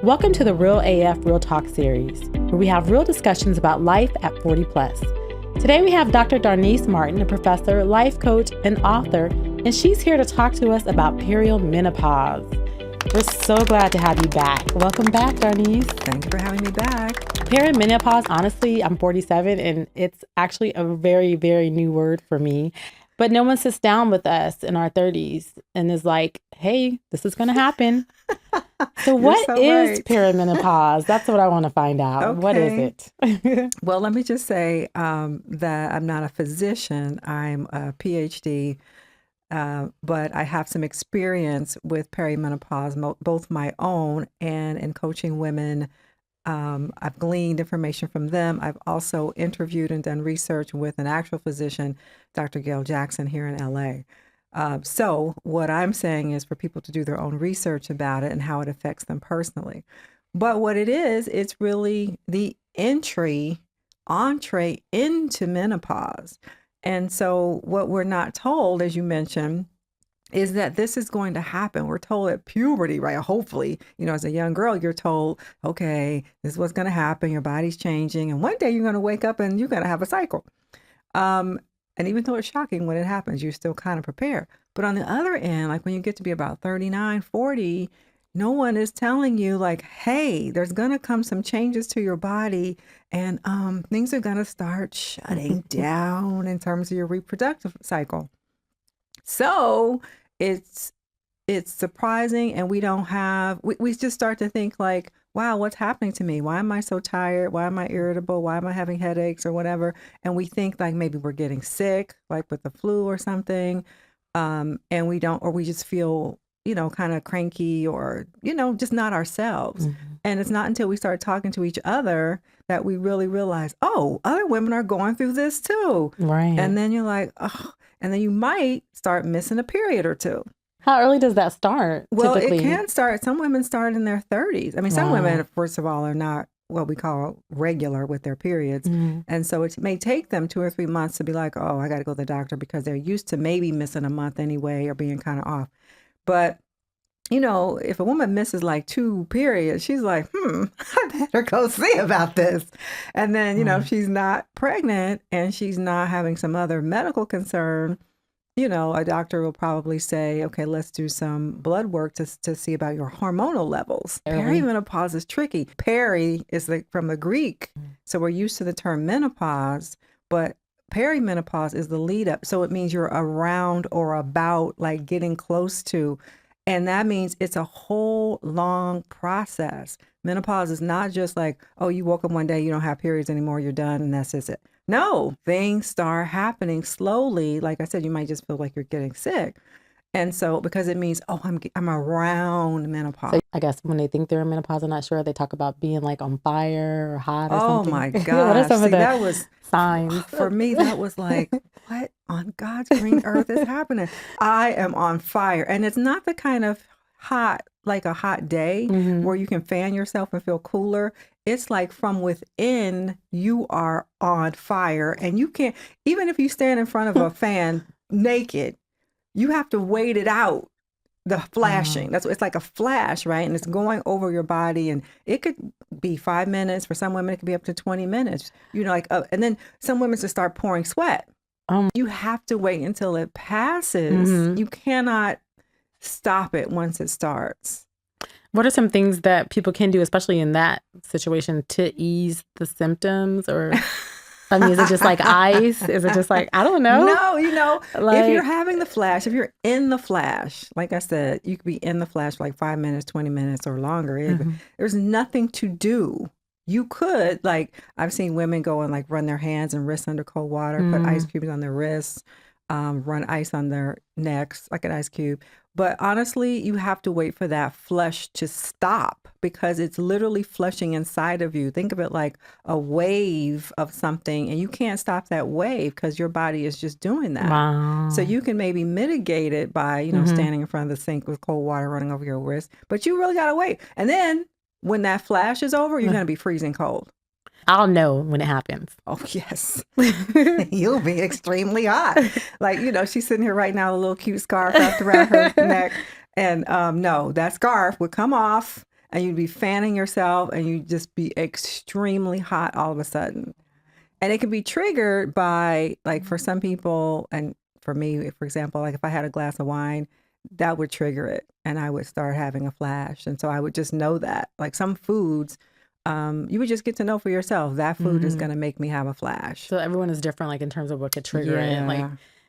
Welcome to the Real AF Real Talk series, where we have real discussions about life at 40 plus. Today we have Dr. Darnise Martin, a professor, life coach, and author, and she's here to talk to us about perimenopause. We're so glad to have you back. Welcome back, Darnise. Thank you for having me back. Perimenopause, honestly, I'm 47, and it's actually a very, very new word for me. But no one sits down with us in our 30s and is like, hey, this is going to happen. So what is perimenopause? That's what I want to find out. Okay. What is it? Well, let me just say that I'm not a physician. I'm a PhD, but I have some experience with perimenopause, both my own and in coaching women. I've gleaned information from them. I've also interviewed and done research with an actual physician, Dr. Gail Jackson, here in LA. So what I'm saying is for people to do their own research about it and how it affects them personally. But what it is, it's really the entree into menopause. And so what we're not told, as you mentioned, is that this is going to happen. We're told at puberty, right? Hopefully, as a young girl, you're told, okay, this is what's going to happen. Your body's changing. And one day you're going to wake up and you're going to have a cycle. And even though it's shocking when it happens, you're still kind of prepared. But on the other end, like when you get to be about 39, 40, no one is telling you like, hey, there's going to come some changes to your body and things are going to start shutting down in terms of your reproductive cycle. So it's surprising, and we just start to think like, wow, what's happening to me? Why am I so tired? Why am I irritable? Why am I having headaches or whatever? And we think like maybe we're getting sick, like with the flu or something. And we don't, or we just feel, kind of cranky or, just not ourselves. Mm-hmm. And it's not until we start talking to each other that we really realize, oh, other women are going through this too. Right. And then you're like, oh, and then you might start missing a period or two. How early does that start? Well, typically? It can start. Some women start in their 30s. I mean, some women, first of all, are not what we call regular with their periods. Mm-hmm. And so it may take them 2 or 3 months to be like, oh, I got to go to the doctor because they're used to maybe missing a month anyway or being kind of off. But, if a woman misses like 2 periods, she's like, I better go see about this. And then, if she's not pregnant and she's not having some other medical concern, a doctor will probably say, okay, let's do some blood work to see about your hormonal levels. Perimenopause is tricky. Peri is from the Greek. So we're used to the term menopause, but perimenopause is the lead up. So it means you're around or about, like getting close to. And that means it's a whole long process. Menopause is not just like, oh, you woke up one day, you don't have periods anymore, you're done, and that's it. No, things start happening slowly. Like I said, you might just feel like you're getting sick. And so, because it means, oh, I'm around menopause. So I guess when they think they're in menopause, I'm not sure, they talk about being like on fire or hot or something. Oh my gosh. What are some of the that was signs? For me, that was like, what on God's green earth is happening? I am on fire. And it's not the kind of hot, like a hot day where you can fan yourself and feel cooler. It's like from within, you are on fire, and you can't, even if you stand in front of a fan naked, you have to wait it out. The flashing, it's like a flash, right? And it's going over your body, and it could be 5 minutes. For some women, it could be up to 20 minutes, and then some women just start pouring sweat. You have to wait until it passes. Mm-hmm. You cannot stop it once it starts. What are some things that people can do, especially in that situation, to ease the symptoms? Or, I mean, is it just like ice? Is it just like, I don't know? No, if you're having the flash, if you're in the flash, like I said, you could be in the flash for like 5 minutes, 20 minutes or longer. Mm-hmm. There's nothing to do. You could, like, I've seen women go and like run their hands and wrists under cold water, put ice cubes on their wrists, run ice on their necks, like an ice cube. But honestly, you have to wait for that flush to stop because it's literally flushing inside of you. Think of it like a wave of something, and you can't stop that wave because your body is just doing that. Wow. So you can maybe mitigate it by, standing in front of the sink with cold water running over your wrist, but you really got to wait. And then when that flash is over, you're going to be freezing cold. I'll know when it happens. Oh, yes. You'll be extremely hot. Like, she's sitting here right now, with a little cute scarf wrapped around her neck. And no, that scarf would come off and you'd be fanning yourself and you'd just be extremely hot all of a sudden. And it can be triggered by, like, for some people, and for me, for example, like if I had a glass of wine, that would trigger it and I would start having a flash. And so I would just know that, like, some foods, you would just get to know for yourself, that food is going to make me have a flash. So everyone is different, like in terms of what could trigger it. Like,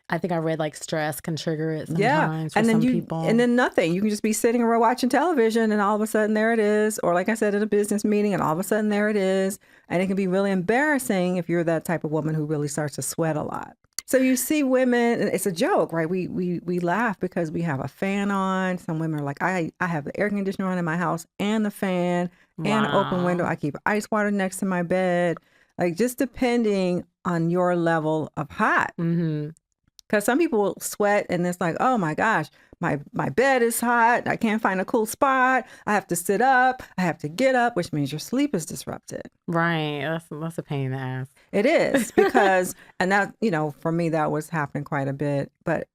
I think I read like stress can trigger it sometimes for some people. And then nothing. You can just be sitting around watching television and all of a sudden there it is. Or like I said, at a business meeting and all of a sudden there it is. And it can be really embarrassing if you're that type of woman who really starts to sweat a lot. So you see women, and it's a joke, right? We laugh because we have a fan on. Some women are like, I have the air conditioner on in my house and the fan and an open window. I keep ice water next to my bed. Like, just depending on your level of hot. Because some people will sweat and it's like, oh my gosh, my bed is hot. I can't find a cool spot. I have to sit up. I have to get up, which means your sleep is disrupted. Right. That's a pain in the ass. It is because, and that, for me, that was happening quite a bit, but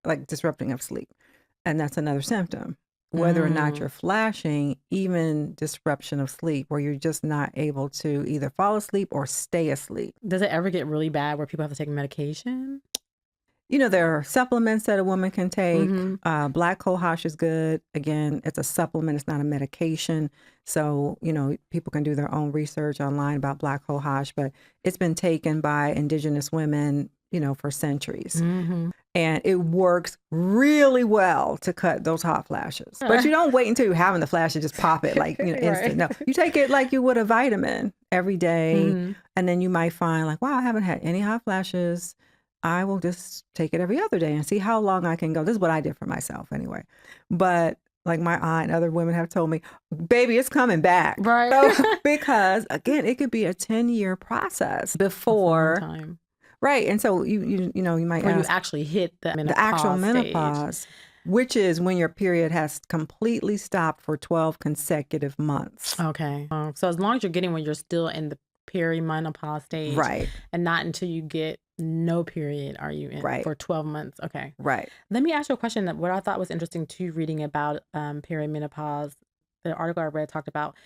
like disrupting of sleep. And that's another symptom. Whether or not you're flashing, even disruption of sleep, where you're just not able to either fall asleep or stay asleep. Does it ever get really bad where people have to take medication? There are supplements that a woman can take. Black cohosh is good. Again, it's a supplement. It's not a medication. So, people can do their own research online about black cohosh, but it's been taken by indigenous women, for centuries. And it works really well to cut those hot flashes. But you don't wait until you're having the flash and just pop it like, instant. No, you take it like you would a vitamin every day. And then you might find like, wow, I haven't had any hot flashes. I will just take it every other day and see how long I can go. This is what I did for myself anyway. But like my aunt and other women have told me, baby, it's coming back. Right. So, because again, it could be a 10-year process before. Time. Right. And so you might when ask, you actually hit the actual menopause, stage. Which is when your period has completely stopped for 12 consecutive months. Okay. So as long as you're getting when you're still in the perimenopause stage. Right. And not until you get no period are you in for 12 months. Okay. Right. Let me ask you a question that what I thought was interesting too, reading about perimenopause. The article I read talked about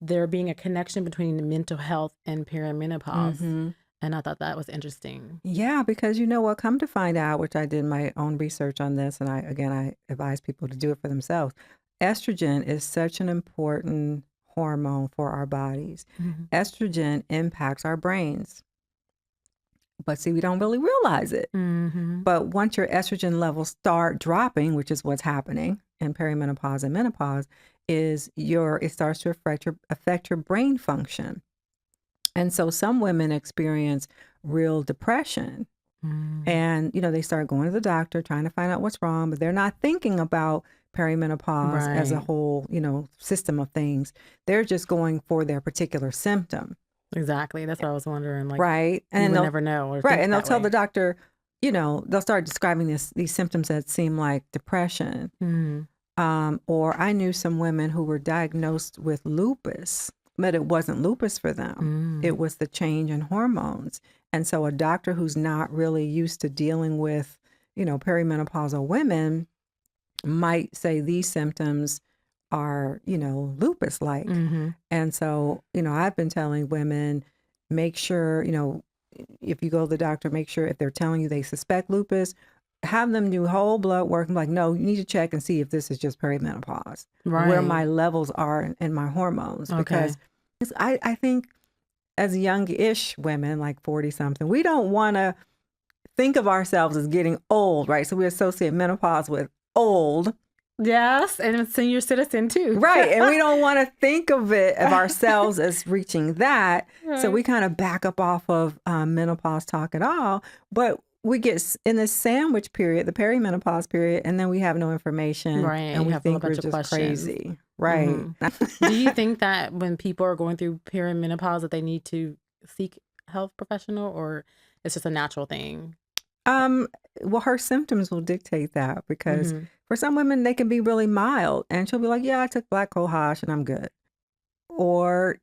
there being a connection between the mental health and perimenopause. And I thought that was interesting. Yeah, because come to find out, which I did my own research on this, and I advise people to do it for themselves. Estrogen is such an important hormone for our bodies. Estrogen impacts our brains. But see, we don't really realize it. But once your estrogen levels start dropping, which is what's happening in perimenopause and menopause, it starts to affect your brain function. And so some women experience real depression. And, they start going to the doctor, trying to find out what's wrong, but they're not thinking about perimenopause as a whole, system of things. They're just going for their particular symptom. Exactly. That's what I was wondering. Like, right. And they'll never know. And they'll tell the doctor, they'll start describing these symptoms that seem like depression. Or I knew some women who were diagnosed with lupus, but it wasn't lupus for them. It was the change in hormones. And so a doctor who's not really used to dealing with, perimenopausal women might say these symptoms are, lupus-like. And so, I've been telling women, make sure, if you go to the doctor, make sure if they're telling you they suspect lupus, have them do whole blood work. I'm like, no, you need to check and see if this is just perimenopause, where my levels are in my hormones. Because I think as young-ish women, like 40-something, we don't want to think of ourselves as getting old, right? So we associate menopause with old. Yes, and a senior citizen too. Right, and we don't want to think of ourselves as reaching that. Right. So we kind of back up off of menopause talk at all. But we get in this sandwich period, the perimenopause period, and then we have no information. Right, and we think we're just crazy. Right. Do you think that when people are going through perimenopause that they need to seek health professional, or it's just a natural thing? Well, her symptoms will dictate that, because for some women, they can be really mild and she'll be like, yeah, I took black cohosh and I'm good. Or,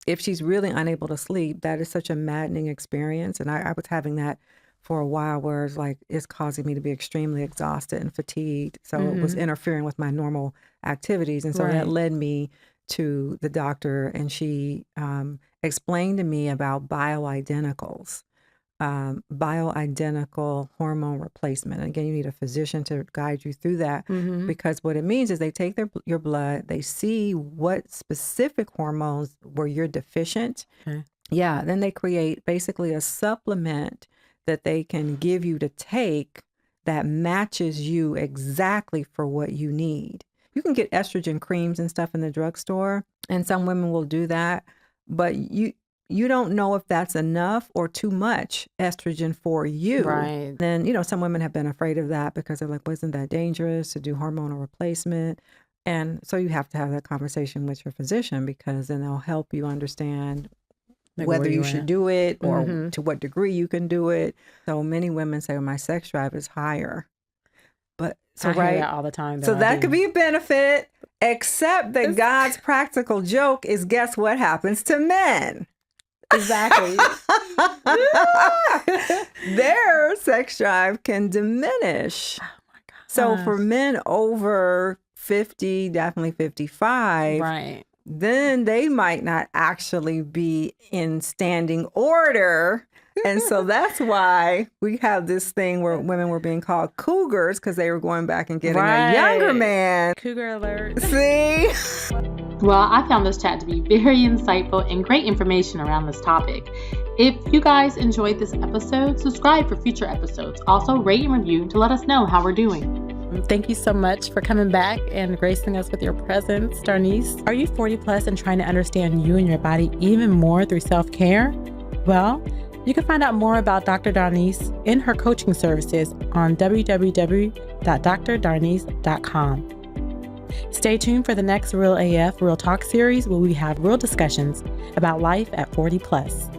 if she's really unable to sleep, that is such a maddening experience. And I was having that for a while where it's like it's causing me to be extremely exhausted and fatigued. So it was interfering with my normal activities. And so that led me to the doctor, and she explained to me about bioidenticals. Bioidentical hormone replacement. And again, you need a physician to guide you through that because what it means is they take your blood, they see what specific hormones where you're deficient. Okay. Yeah, then they create basically a supplement that they can give you to take that matches you exactly for what you need. You can get estrogen creams and stuff in the drugstore, and some women will do that, but you don't know if that's enough or too much estrogen for you. Right. Then, some women have been afraid of that because they're like, wasn't that dangerous to do hormonal replacement? And so you have to have that conversation with your physician because then they'll help you understand whether you should do it or to what degree you can do it. So many women say, well, my sex drive is higher. But so I hear that all the time. So that could be a benefit, except that God's practical joke is guess what happens to men? Exactly. Their sex drive can diminish. Oh my God. So for men over 50, definitely 55, right, then they might not actually be in standing order. And so that's why we have this thing where women were being called cougars because they were going back and getting a younger man. Cougar alert. See? Well, I found this chat to be very insightful and great information around this topic. If you guys enjoyed this episode, subscribe for future episodes. Also, rate and review to let us know how we're doing. Thank you so much for coming back and gracing us with your presence, Darnise. Are you 40 plus and trying to understand you and your body even more through self-care? Well, you can find out more about Dr. Darnise and her coaching services on www.drdarnise.com. Stay tuned for the next Real AF Real Talk series where we have real discussions about life at 40 plus.